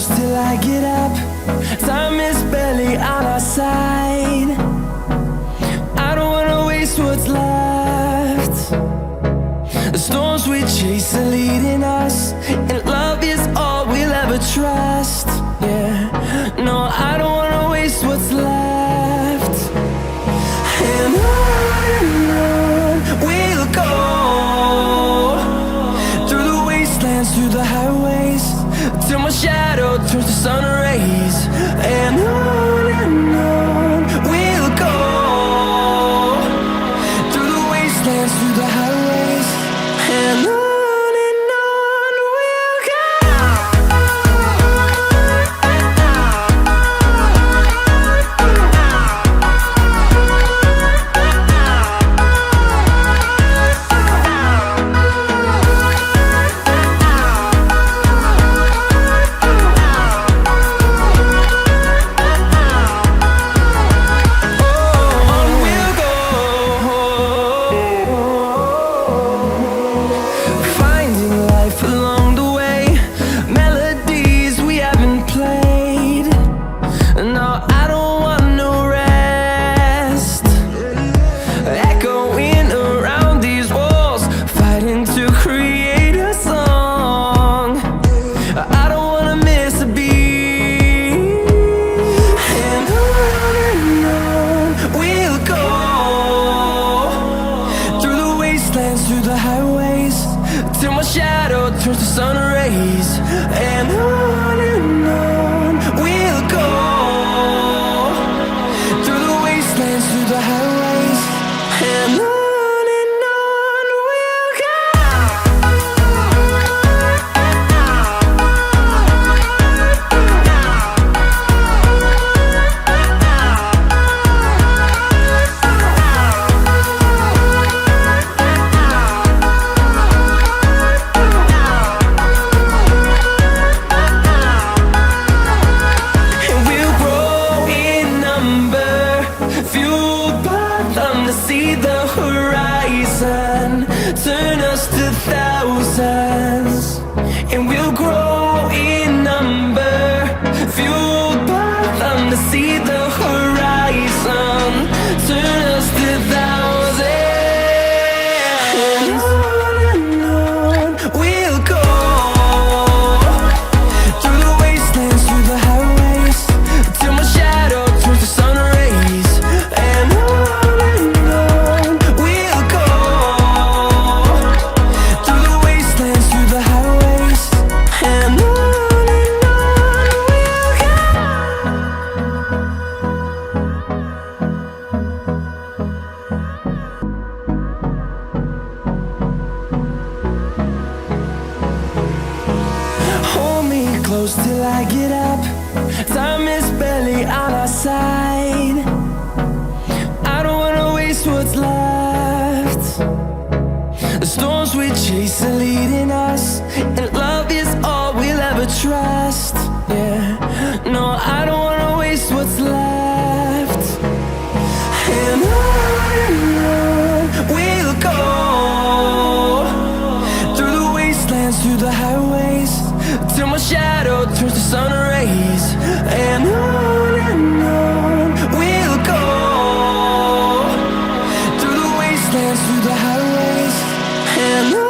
close till I get up. Time is barely on our side. I don't wanna waste what's left. The storms we chase are leading us, and love is all we'll ever trust. Yeah, no, I don't wanna waste what's left. And on we'll go, through the wastelands, through the highways, till my shadow turns to sun rays. And on we'll go, through the wastelands, through the highways, and on we'll go. Through the highways, till my shadow turns to sun rays. And on we'll go, through the wastelands, through the highways, and on we'll go. See the horizon turn us to thousands, and we'll grow in number, fueled by them to see the horizon turn us to thousands. And on we'll go, through the wastelands, through the highways, till my shadow turns to sun rays. And close till I get up. Time is barely on our side. I don't wanna waste what's left. The storms we chase are leading us, and love is all we'll ever trust. Yeah, no, I don't wanna waste what's left. And on we'll go, through the wastelands, through the highways, till my shadow turns to sun rays. And on we'll go, through the wastelands, through the highways, and on.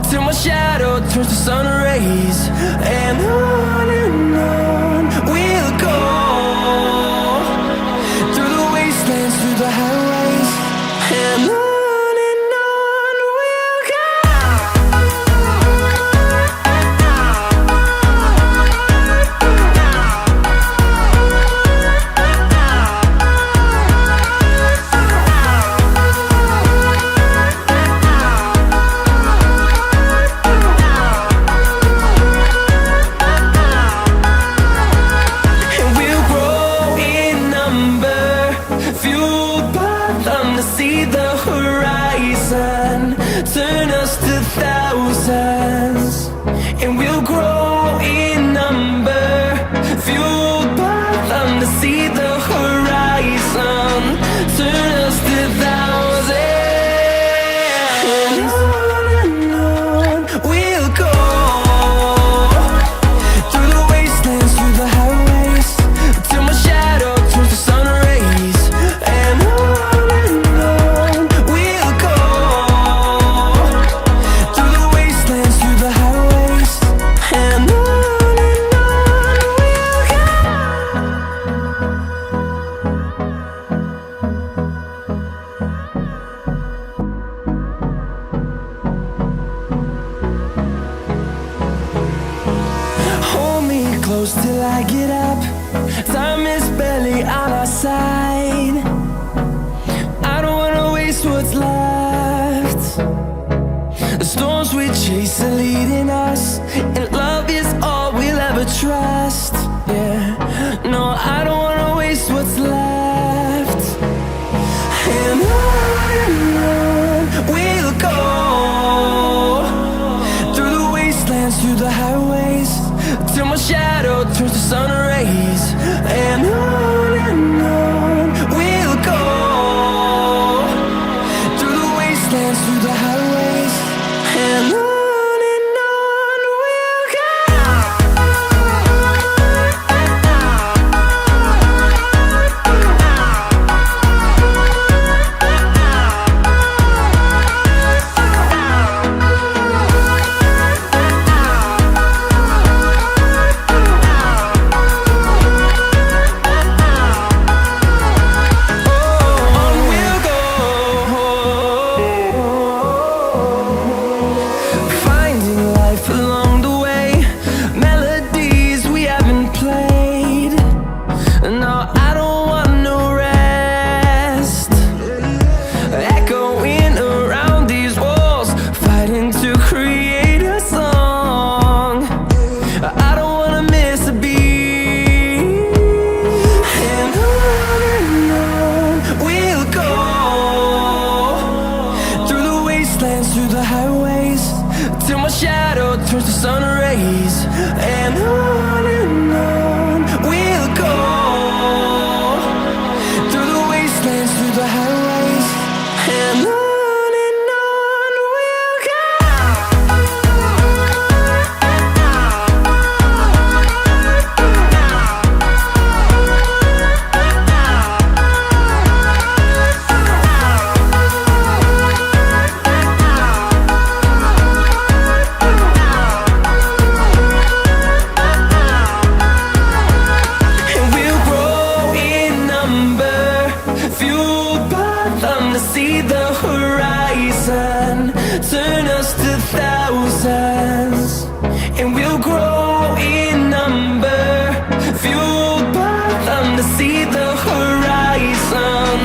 Till my shadow turns to sun rays. And on close till I get up. Time is barely on our side. I don't wanna waste what's left. The storms we chase are leading us, and love is all we'll ever trust. Yeah, no, I don't wanna waste what's left. And on we'll go, through the wastelands, through the highways, till my shadow turns to sun rays. And on we'll go, through the wastelands, through the highways, and on we'll go. Through the highways, till my shadow turns to sun rays. And on we'll go, through the wastelands, through the highways, and on we'll go. See the horizon, turn us to thousands, and we'll grow in number, fueled by them. To see the horizon,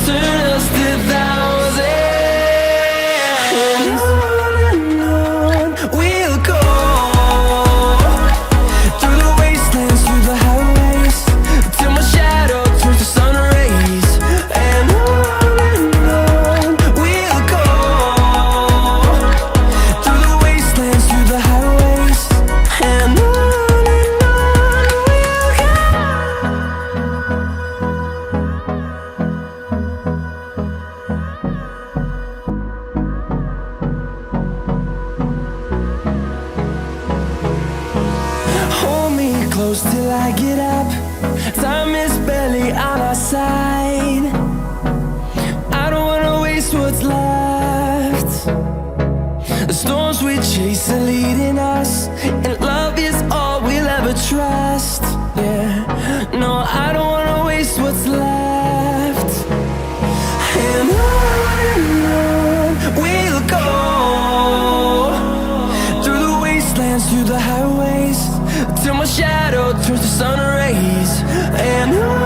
turn us to thousands, and on we'll go, through the wastelands, through the highways, till my shadow turns to sun rays. And close till I get up. Time is barely on our side. I don't wanna waste what's left. The storms we chase are leading us, and love is all we'll ever trust. Yeah, no, I don't wanna waste what's left. And on we'll go, through the wastelands, through the highways, till my shadow turns to sun rays. And on